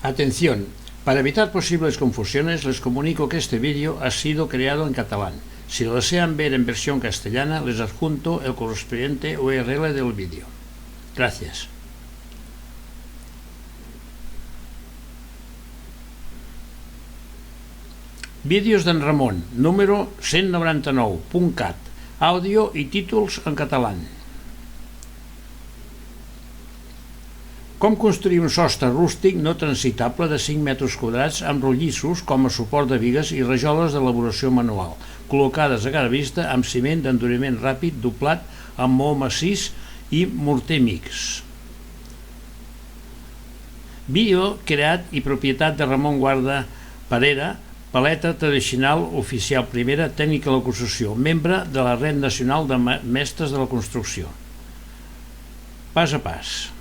Atención, para evitar posibles confusiones les comunico que este vídeo ha sido creado en catalán. Si lo desean ver en versión castellana, les adjunto el correspondiente URL del vídeo. Gracias. Vídeos d'en Ramon, número 199.cat, àudio i títols en català. Com construir un sostre rústic no transitable de 5 metres quadrats amb rotllissos com a suport de bigues i rajoles d'elaboració manual, col·locades a cada vista amb ciment d'enduriment ràpid doblat amb maó massís i morter mix. Vídeo creat i propietat de Ramon Guarda Parera, paleta tradicional oficial primera, tècnica de la construcció, membre de la Red Nacional de Mestres de la Construcció. Pas a pas.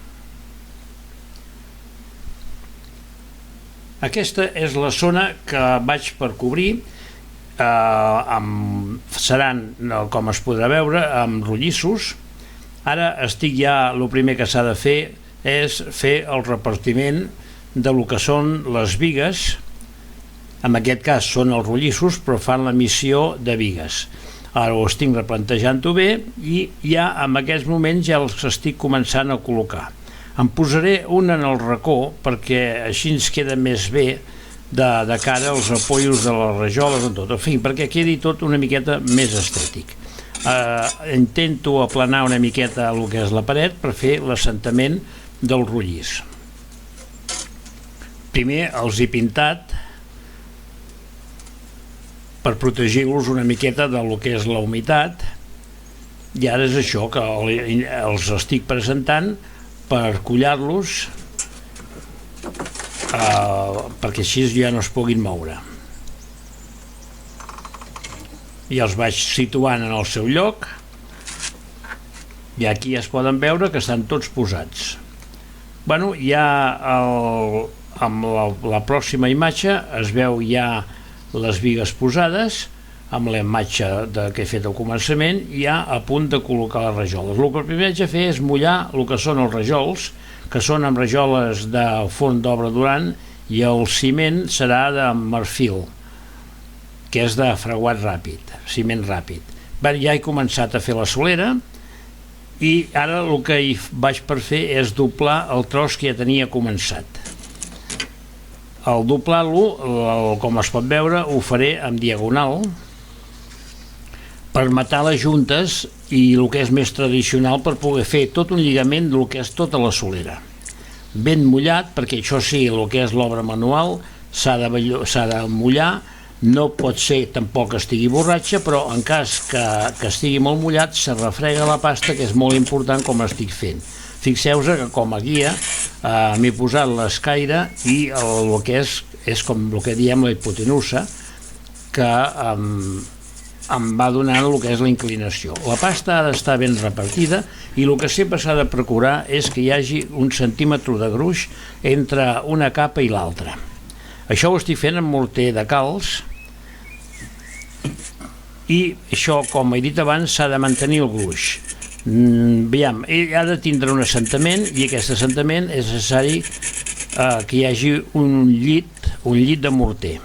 Aquesta és la zona que vaig per cobrir, seran, com es podrà veure, amb rotllissos. Ara estic ja, el primer que s'ha de fer és fer el repartiment de lo que són les bigues. En aquest cas són els rotllissos, però fan la missió de bigues. Ara ho estic replantejant-ho bé i ja en aquests moments ja els estic començant a col·locar. Em posaré una en el racó perquè així ens queda més bé de cara als apoyos de les rajoles, en fi, perquè quedi tot una miqueta més estètic. Intento aplanar una miqueta el que és la paret per fer l'assentament del rotllís. Primer els he pintat per protegir-los una miqueta del que és la humitat i ara és això que els estic presentant per collar-los perquè així ja no es puguin moure. I els vaig situant en el seu lloc i aquí es poden veure que estan tots posats. Bueno, ja amb la pròxima imatge es veu ja les bigues posades amb la imatge que he fet al començament, ja a punt de col·locar les rajoles. El que primer haig de fer és mullar el que són els rajols, que són amb rajoles de forn d'obra durant, i el ciment serà de marfil, que és de fraguat ràpid, ciment ràpid. Ja he començat a fer la solera i ara el que hi vaig per fer és doblar el tros que ja tenia començat. Al doblar-lo, com es pot veure, ho faré en diagonal per matar les juntes i el que és més tradicional per poder fer tot un lligament del que és tota la solera. Ben mullat, perquè això sí, el que és l'obra manual s'ha de mullar, no pot ser tampoc que estigui borratxa, però en cas que estigui molt mullat se refrega la pasta, que és molt important com estic fent. Fixeu-vos que com a guia m'he posat l'escaire i el que és com el que diem la hipotenusa, que em va donant el que és la inclinació. La pasta ha d'estar ben repartida i el que sempre s'ha de procurar és que hi hagi 1 centímetre de gruix entre una capa i l'altra. Això ho estic fent amb morter de calç i això, com he dit abans, s'ha de mantenir el gruix. Veiem, ha de tindre un assentament i aquest assentament és necessari que hi hagi un llit de morter.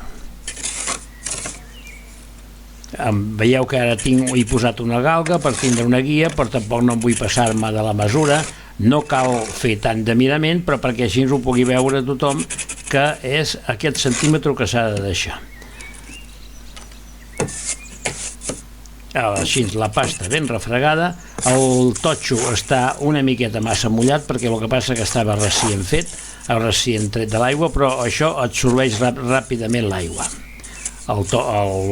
Veieu que ara he posat una galga per tindre una guia, però tampoc no em vull passar-me de la mesura. No cal fer tant de mirament, però perquè així ho pugui veure tothom que és aquest centímetre que s'ha de deixar. Així, la pasta ben refregada, el totxo està una miqueta massa mullat perquè el que passa que estava recient fet, recient tret de l'aigua, però això absorbeix ràpidament l'aigua, el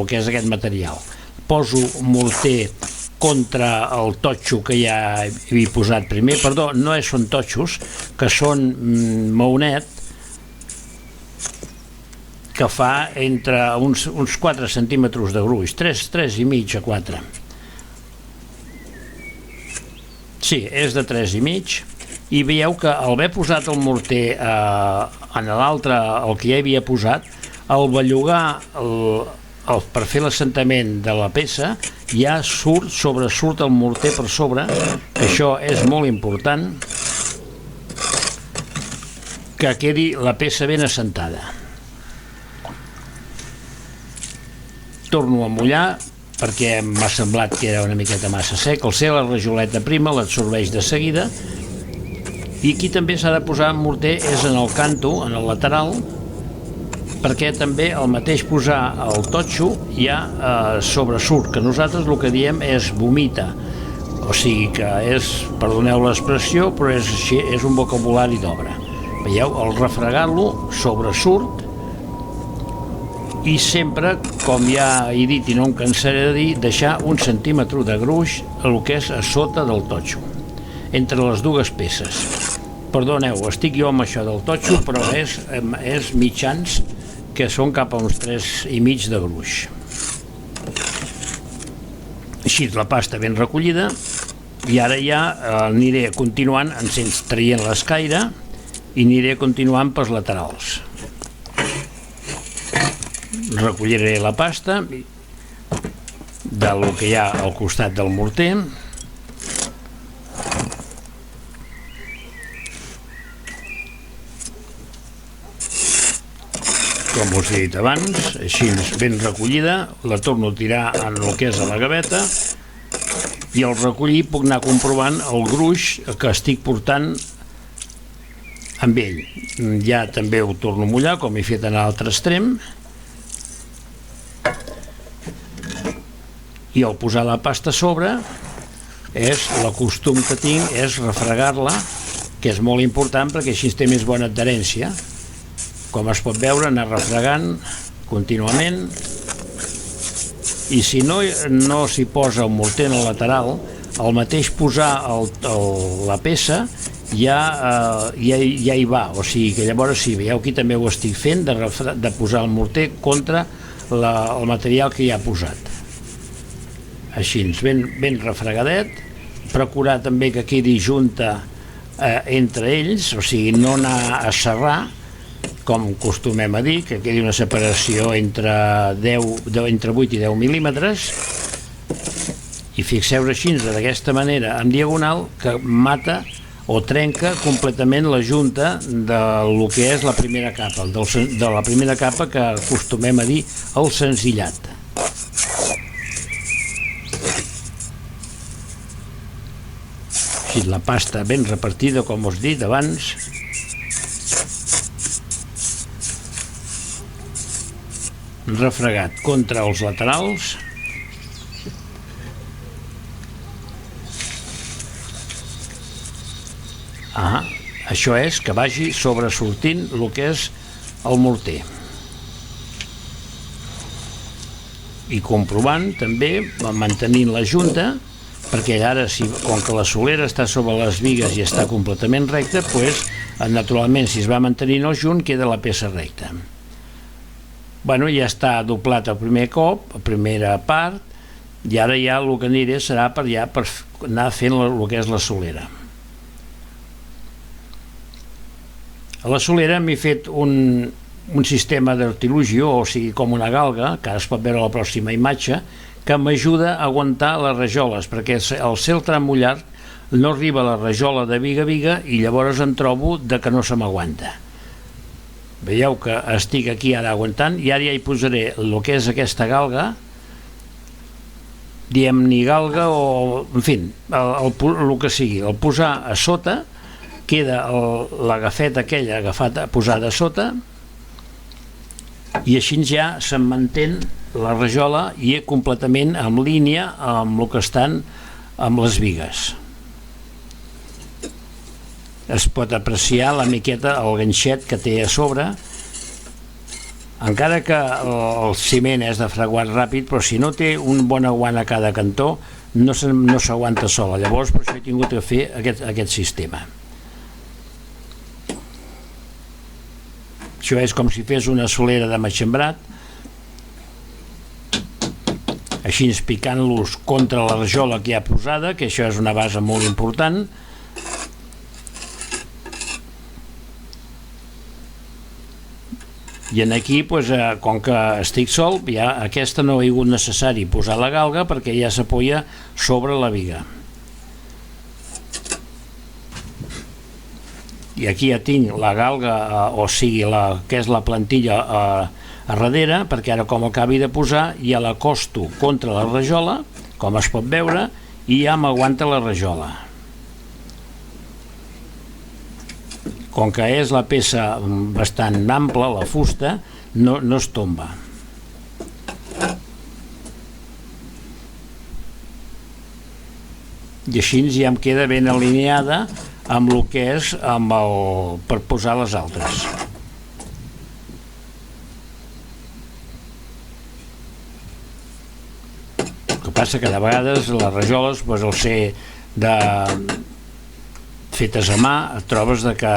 que és aquest material. Poso morter contra el totxo que ja he posat primer, perdó, no són totxos, que són maonet, que fa entre uns 4 centímetres de gruix, 3 i mig a 4. Sí, és de 3 i mig, i veieu que al haver posat el morter en l'altre, el que ja havia posat, al bellugar per fer l'assentament de la peça, ja sobresurt el morter per sobre, que això és molt important. que quedi la peça ben assentada. Torno a mullar perquè m'ha semblat que era una miqueta massa sec. El la rajoleta prima l'absorbeix de seguida, i aquí també s'ha de posar morter és en el canto, en el lateral, perquè també el mateix posar el totxo ja sobresurt, que nosaltres el que diem és vomita, o sigui que és, perdoneu l'expressió, però és així, és un vocabulari d'obra. Veieu, al refregar-lo sobresurt, i sempre, com ja he dit i no em cansaré de dir, deixar 1 centímetre de gruix el que és a sota del totxo, entre les dues peces. Perdoneu, estic jo amb això del totxo, però és mitjans, que són cap a uns 3,5 de gruix. Així la pasta ben recollida, i ara ja aniré continuant, traient l'escaire, i aniré continuant pels laterals. Recolliré la pasta del que hi ha al costat del morter, com us he dit abans, així ben recollida, la torno a tirar en el que és a la gaveta, i al recollir puc anar comprovant el gruix que estic portant amb ell. Ja també ho torno a mullar, com he fet en l'altre extrem, i al posar la pasta a sobre, el costum que tinc és refregar-la, que és molt important perquè així té més bona adherència. Com es pot veure, anar refregant contínuament, i si no s'hi posa el morter en el lateral, al mateix posar la peça ja hi va, o sigui que llavors sí, veieu, aquí també ho estic fent, de posar el morter contra el material que ja ha posat. Així, ben refregadet, procurar també que quedi junta entre ells, o sigui, no anar a serrar, com acostumem a dir, que quedi una separació entre 8 i 10 mil·límetres, i fixeu així, d'aquesta manera, en diagonal, que mata o trenca completament la junta del que és la primera capa, de la primera capa que acostumem a dir el senzillat. Així, la pasta ben repartida, com us he dit abans, refregat contra els laterals, això és que vagi sobresortint el que és el morter, i comprovant també, mantenint la junta, perquè ara, com que la solera està sobre les bigues i està completament recta, naturalment, si es va mantenint el junt, queda la peça recta. Bueno, ja està doblat el primer cop, la primera part, i ara ja el que aniré serà per anar fent el que és la solera. A la solera m'he fet un sistema d'artilugio, o sigui, com una galga, que es pot veure a la pròxima imatge, que m'ajuda a aguantar les rajoles, perquè al ser el tram mullat no arriba la rajola de viga a viga i llavors em trobo que no se m'aguanta. Veieu que estic aquí ara aguantant, i ara ja hi posaré el que és aquesta galga, diem-ne galga o, en fi, el que sigui, el posar a sota, queda l'agafeta aquella posada a sota, i així ja se'n mantén la rajola i completament en línia amb el que estan amb les bigues. Es pot apreciar la miqueta, el ganxet que té a sobre, encara que el ciment és de fraguat ràpid, però si no té un bon aguant a cada cantó no s'aguanta sola. Llavors per això he tingut que fer aquest sistema. Això és com si fes una solera de matxembrat, així picant-los contra la rajola que hi ha posada, que això és una base molt important. I aquí, com que estic sol, ja aquesta no ha sigut necessari posar la galga perquè ja s'apoya sobre la viga. I i aquí ja tinc la galga, o sigui, que és la plantilla a darrere, perquè ara com acabi de posar ja l'acosto contra la rajola, com es pot veure, i ja m'aguanta la rajola. Com que és la peça bastant ampla, la fusta, no es tomba. I així ja em queda ben alineada amb el que és per posar les altres. El que passa que de vegades les rajoles, al ser fetes a mà, et trobes que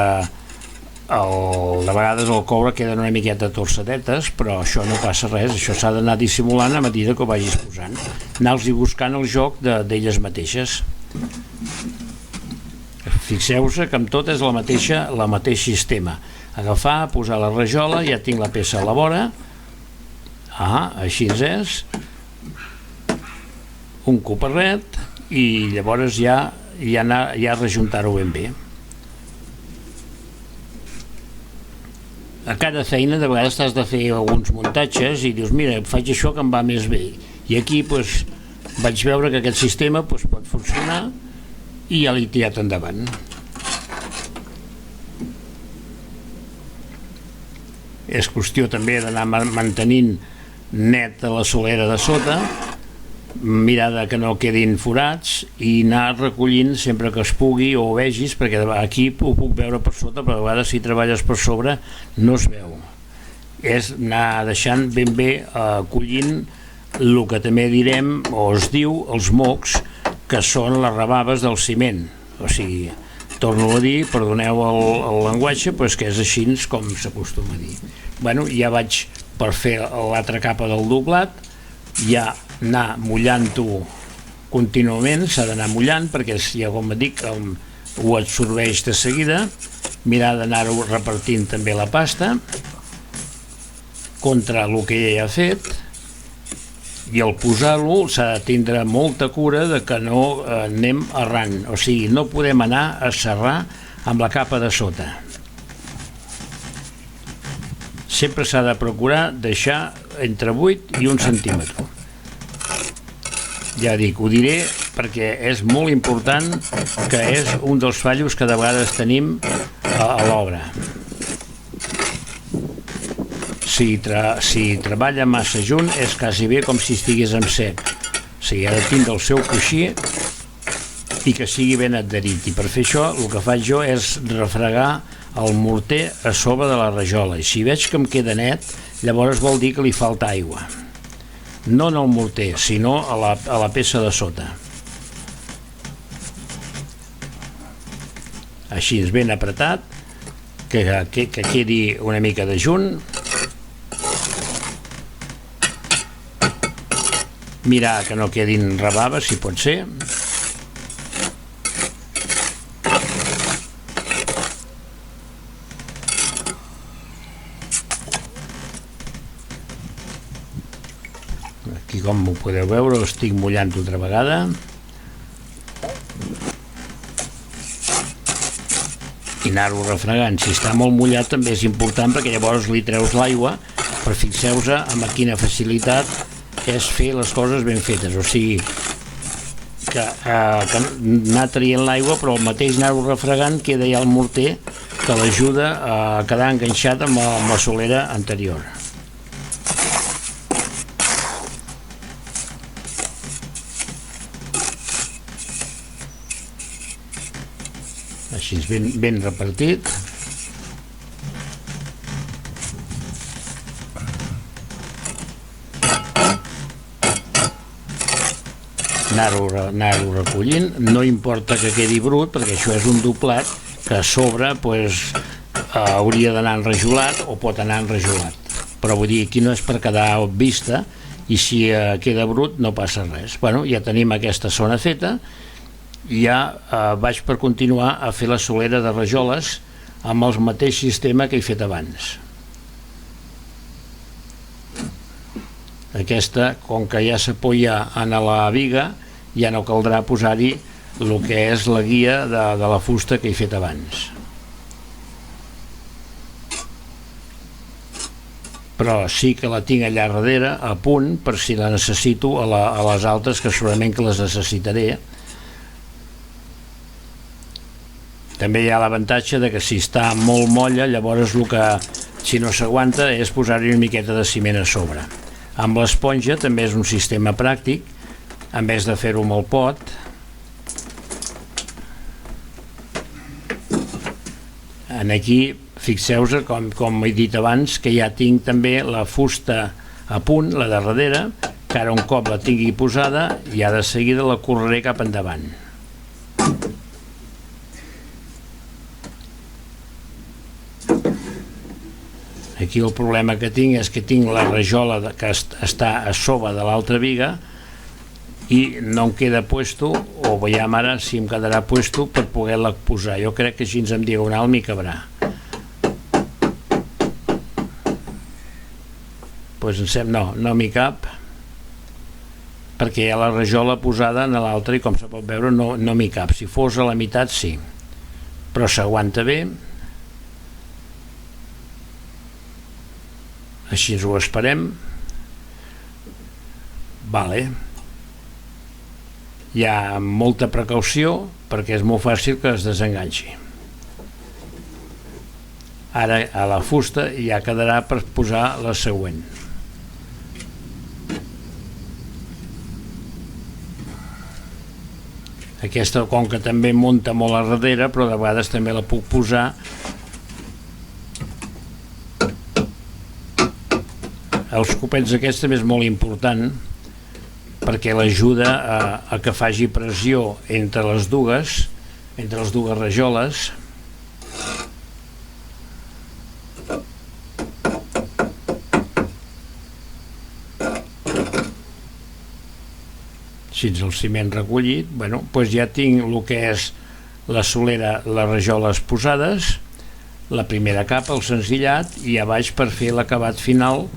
de vegades el coure queden una miqueta torçadetes, però això no passa res, això s'ha d'anar dissimulant a mesura que ho vagis posant, anar-los buscant el joc d'elles mateixes. Fixeu-vos que amb tot és el mateix sistema: agafar, posar la rajola, ja tinc la peça a la vora, així és, un coparret, i llavors ja rejuntar-ho ben bé. A cada feina de vegades t'has de fer alguns muntatges i dius, mira, faig això que em va més bé, i aquí vaig veure que aquest sistema pot funcionar i ja l'he tirat endavant. És qüestió també d'anar mantenint net la solera de sota, mirar que no quedin forats i anar recollint sempre que es pugui o ho vegis, perquè aquí ho puc veure per sota, però a vegades si treballes per sobre no es veu. És anar deixant ben bé, collint el que també direm o es diu els mocs, que són les rebaves del ciment. O sigui, torno a dir, perdoneu el llenguatge, però és que és així com s'acostuma a dir. Bueno, ja vaig per fer l'altra capa del doblat, ja anar mullant-ho contínuament, s'ha d'anar mullant perquè ja, com et dic, ho absorbeix de seguida. Mirar d'anar-ho repartint també la pasta contra el que ja he fet, i al posar-lo s'ha de tindre molta cura de que no anem errant, o sigui, no podem anar a serrar amb la capa de sota. Sempre s'ha de procurar deixar entre 8 i 1 centímetre. Ja dic, ho diré perquè és molt important, que és un dels fallos que de vegades tenim a l'obra. Si treballa massa junt és quasi bé com si estigués en sec. O sigui, ha de tindre el seu coixí i que sigui ben adherit. I per fer això el que faig jo és refregar el morter a sobre de la rajola. I si veig que em queda net, llavors vol dir que li falta aigua. No en el morter, sinó a la peça de sota. Així és ben apretat, que quedi una mica de junt. Mirar que no quedin rebaves, si pot ser. Aquí, com ho podeu veure, estic mullant altra vegada. I anar-ho refregant. Si està molt mullat també és important, perquè llavors li treus l'aigua, però fixeu-vos amb quina facilitat és fer les coses ben fetes. O sigui, que anar traient l'aigua, però al mateix anar-ho refregant queda ja el morter que l'ajuda a quedar enganxat amb la solera anterior. Així és ben repartit. Anar-ho recollint, no importa que quedi brut, perquè això és un doblat que a sobre hauria d'anar enrajolat o pot anar enrajolat, però vull dir, aquí no és per quedar vista, i si queda brut no passa res. Bueno, ja tenim aquesta zona feta, i ja vaig per continuar a fer la solera de rajoles amb el mateix sistema que he fet abans. Aquesta, com que ja s'apoya en la viga, ja no caldrà posar-hi el que és la guia de la fusta que he fet abans. però sí que la tinc allà darrere a punt per si la necessito a les altres, que segurament que les necessitaré. També hi ha l'avantatge de que si està molt molla, llavors el que, si no s'aguanta, és posar-hi una miqueta de ciment a sobre. Amb l'esponja també és un sistema pràctic, en vez de fer-ho amb el pot. Aquí fixeu-vos, com he dit abans, que ja tinc també la fusta a punt, la de darrere, que ara un cop la tingui posada ja de seguida la correré cap endavant. Aquí el problema que tinc és que tinc la rajola que està a sobre de l'altra viga i no em queda puesto, o veiem ara si em quedarà puesto per poder-la posar. Jo crec que així en diagonal m'hi cabrà. Doncs em sembla, no m'hi cap, perquè hi ha la rajola posada en l'altra i com se pot veure no m'hi cap. Si fos a la meitat sí, però s'aguanta bé. Així ho esperem. Vale. Hi ha molta precaució perquè és molt fàcil que es desenganxi. Ara a la fusta ja quedarà per posar la següent. Aquesta conca també munta molt a darrere, però de vegades també la puc posar. Els copets aquests també és molt important perquè l'ajuda a que faci pressió entre les dues rajoles. Així el ciment recollit, doncs ja tinc el que és la solera, les rajoles posades, la primera capa, el senzillat, i ja vaig per fer l'acabat final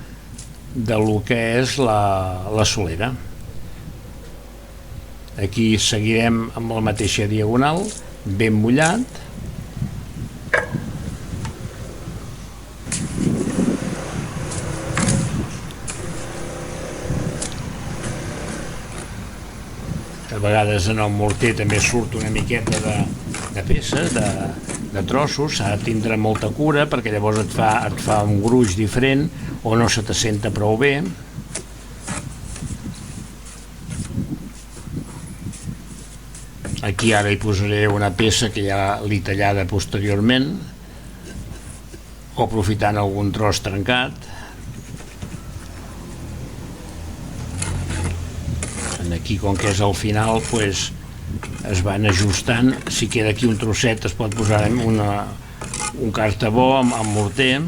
de lo que és la solera. Aquí seguirem amb la mateixa diagonal, ben mullat. A vegades en el morter també surt una miqueta de peces, de trossos. S'ha de tindre molta cura perquè llavors et fa un gruix diferent o no se t'assenta prou bé. Aquí ara hi posaré una peça que ja l'he tallada posteriorment, o aprofitant algun tros trencat. Aquí, com que és al final, pues, es van ajustant. Si queda aquí un trosset es pot posar un cartabó amb morter.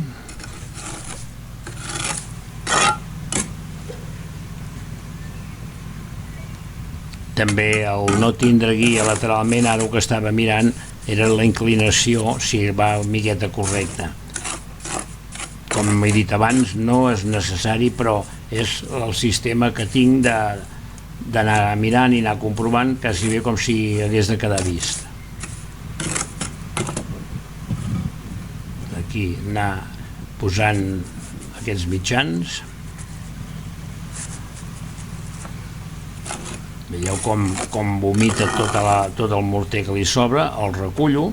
També el no tindre guia lateralment, ara el que estava mirant era la inclinació, si va una miqueta correcta. Com he dit abans, no és necessari, però és el sistema que tinc d'anar mirant i anar comprovant, quasi bé com si hagués de quedar vist. Aquí anar posant aquests mitjans. Veieu com vomita tot el morter que li sobra, el recullo.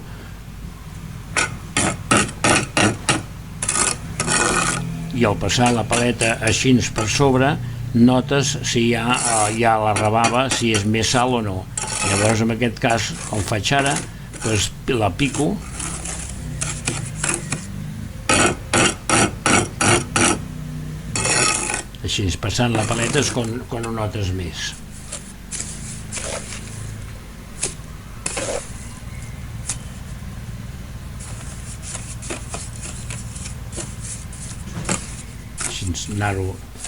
I al passar la paleta així per sobre, notes si hi ha la rebava, si és més sal o no. Llavors, en aquest cas, com faig ara, doncs la pico. Així, passant la paleta és quan ho notes més.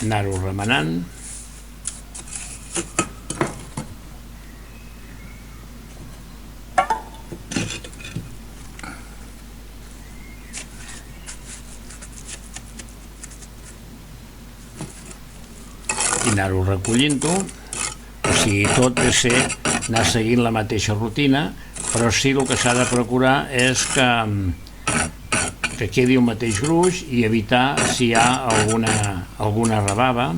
Anar-ho remenant. I anar-ho recollint-ho. O sigui, tot és anar seguint la mateixa rutina, però sí el que s'ha de procurar és que que quedi el mateix gruix i evitar si hi ha alguna rebava.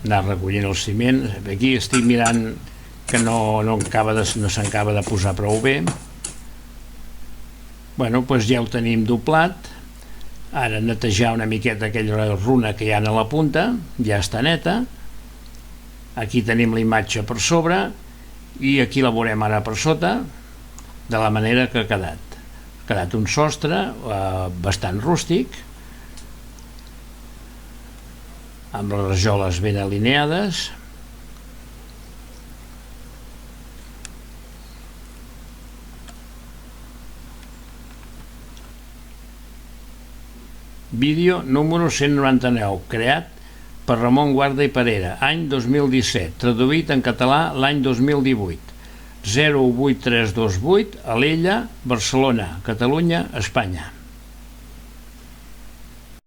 Anar recollint el ciment. Aquí estic mirant que no s'acaba de posar prou bé. Bueno, doncs ja ho tenim doblat. Ara netejar una miqueta aquella runa que hi ha a la punta, ja està neta. Aquí tenim la imatge per sobre i aquí la veurem ara per sota, de la manera que ha quedat. Ha quedat un sostre bastant rústic, amb les rajoles ben alineades. Vídeo número 199, creat per Ramon Guarda i Parera, any 2017, traduït en català l'any 2018, 08328, Alella, Barcelona, Catalunya, Espanya.